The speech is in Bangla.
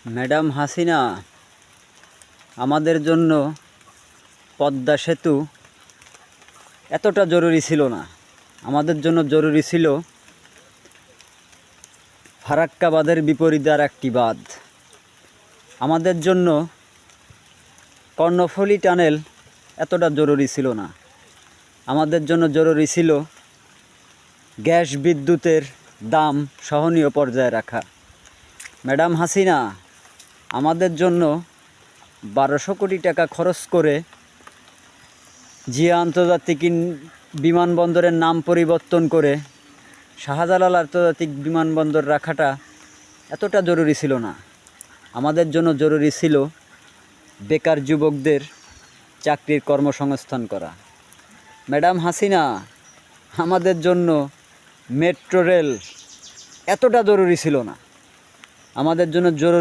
ম্যাডাম হাসিনা, আমাদের জন্য পদ্মা সেতু এতটা জরুরি ছিল না। আমাদের জন্য জরুরি ছিল ফারাক্কা বাঁধের বিপরীতে আর একটি বাঁধ। আমাদের জন্য কর্ণফুলী টানেল এতটা জরুরি ছিল না। আমাদের জন্য জরুরি ছিল গ্যাস বিদ্যুতের দাম সহনীয় পর্যায়ে রাখা। ম্যাডাম হাসিনা, আমাদের জন্য 1200 কোটি টাকা খরচ করে জিয়া আন্তর্জাতিক বিমানবন্দরের নাম পরিবর্তন করে শাহজালাল আন্তর্জাতিক বিমানবন্দর রাখাটা এতটা জরুরি ছিল না। আমাদের জন্য জরুরি ছিল বেকার যুবকদের চাকরির কর্মসংস্থান করা। ম্যাডাম হাসিনা, আমাদের জন্য মেট্রো রেল এতটা জরুরি ছিল না। আমাদের জন্য জরুরি